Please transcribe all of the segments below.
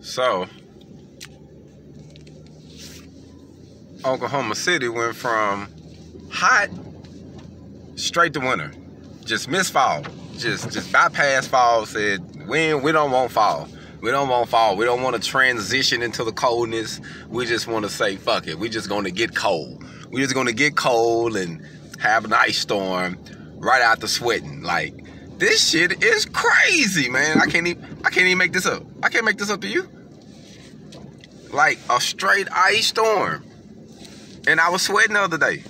So, Oklahoma City went from hot straight to winter. Just missed fall. Just bypass fall. Said we don't want fall. We don't want fall. We don't want to transition into the coldness. We just want to say fuck it. We just going to get cold. We just going to get cold and have an ice storm right after sweating. Like, this shit is crazy, man. I can't even make this up. I can't make this up to you. Like a straight ice storm. And I was sweating the other day.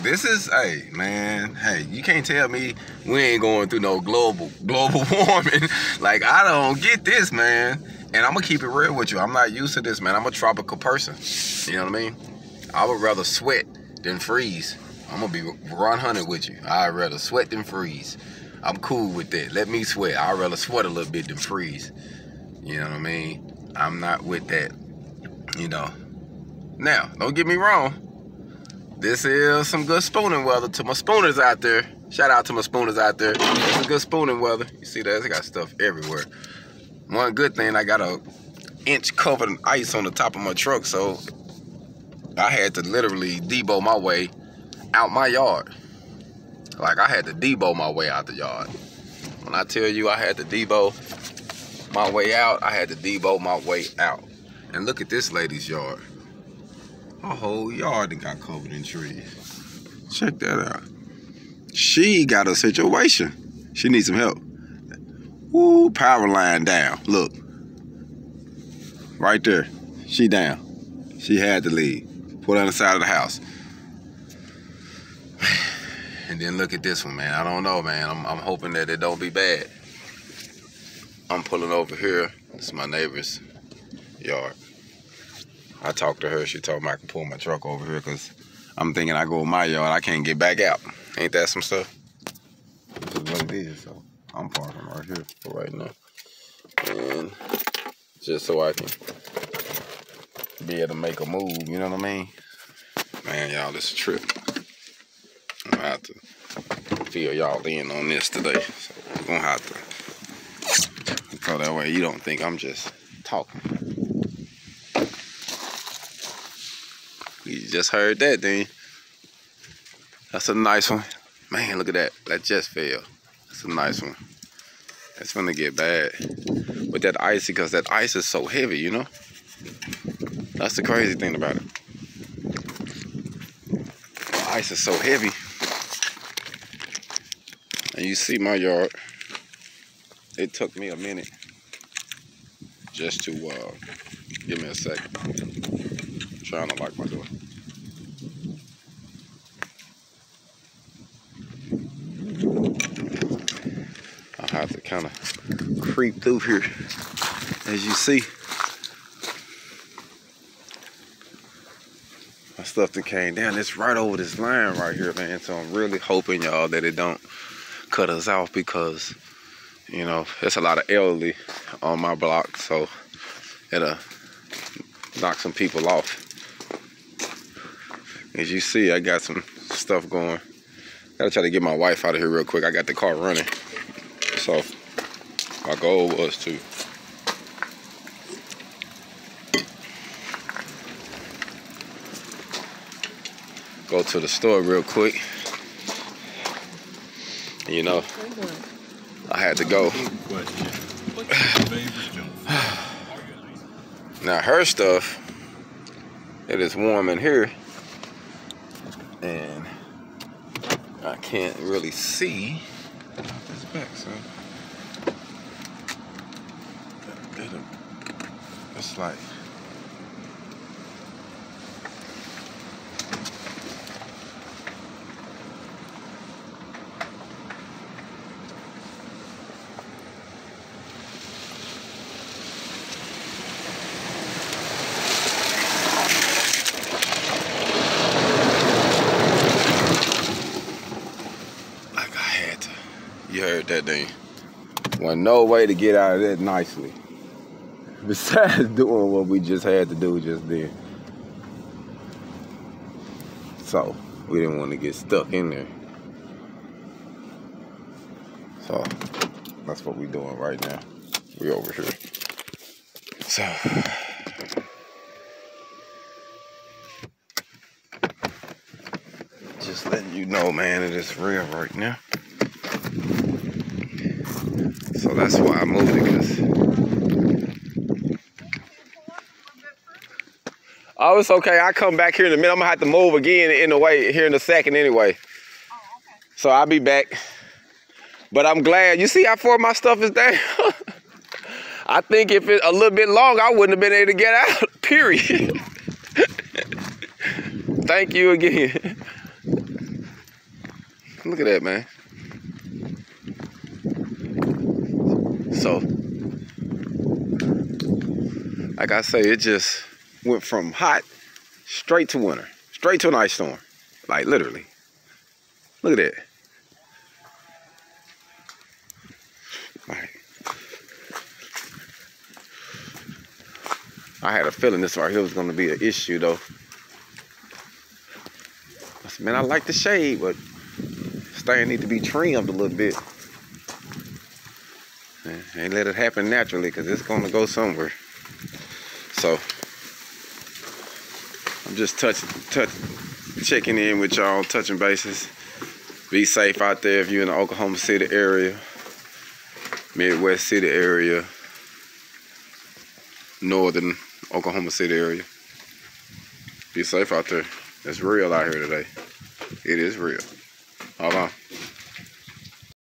This is, hey, man, hey, you can't tell me we ain't going through no global warming. Like, I don't get this, man. And I'm going to keep it real with you. I'm not used to this, man. I'm a tropical person. You know what I mean? I would rather sweat than freeze. I'm going to be 100 with you. I'd rather sweat than freeze. I'm cool with that. Let me sweat. I'd rather sweat a little bit than freeze. You know what I mean? I'm not with that, you know. Now, don't get me wrong. This is some good spooning weather to my spooners out there. Shout out to my spooners out there. It's some good spooning weather. You see that? It's got stuff everywhere. One good thing, I got a inch covered in ice on the top of my truck, so I had to literally debo my way out my yard. Like, I had to debo my way out the yard. When I tell you I had to debo my way out, I had to debo my way out. And look at this lady's yard. Her whole yard got covered in trees. Check that out. She got a situation. She needs some help. Woo, power line down. Look. Right there. She down. She had to leave. Put her on the side of the house. And then look at this one, man. I don't know, man. I'm hoping that it don't be bad. I'm pulling over here. This is my neighbor's yard. I talked to her. She told me I can pull my truck over here because I'm thinking I go in my yard, I can't get back out. Ain't that some stuff? This is what it is. So I'm parking right here for right now. And just so I can be able to make a move, you know what I mean? Man, y'all, this is a trip. I'm gonna have to fill y'all in on this today. So we're gonna have to, so that way you don't think I'm just talking. You just heard that, then. That's a nice one. Man, look at that. That just fell. That's a nice one. It's gonna get bad with that icy, because that ice is so heavy, you know? That's the crazy thing about it. The ice is so heavy. And you see my yard. It took me a minute just to, give me a second. I'm trying to lock my door. I'll have to kind of creep through here, as you see. My stuff that came down, it's right over this line right here, man. So I'm really hoping, y'all, that it don't cut us off, because, you know, there's a lot of elderly on my block, so it'll knock some people off. As you see, I got some stuff going. Gotta try to get my wife out of here real quick. I got the car running. So my goal was to go to the store real quick. You know, I had to go. Now her stuff, it is warm in here, and I can't really see this back, so it's like you heard that thing. Wasn't no way to get out of that nicely, besides doing what we just had to do just then. So we didn't want to get stuck in there. So that's what we doing right now. We over here. So just letting you know, man, it is real right now. So that's why I moved it, cause oh, it's okay. I come back here in a minute. I'm gonna have to move again in a way here in a second anyway. Oh, okay. So I'll be back. But I'm glad. You see how far my stuff is down? I think if it a little bit longer, I wouldn't have been able to get out. Period. Thank you again. Look at that, man. So, like I say, it just went from hot straight to winter, straight to an ice storm. Like literally. Look at that. Right. I had a feeling this right here was gonna be an issue though. I said, man, I like the shade, but this thing need to be trimmed a little bit. And let it happen naturally, because it's gonna go somewhere. So I'm just checking in with y'all, touching bases. Be safe out there if you're in the Oklahoma City area, Midwest City area, northern Oklahoma City area. Be safe out there. It's real out here today. It is real. Hold on.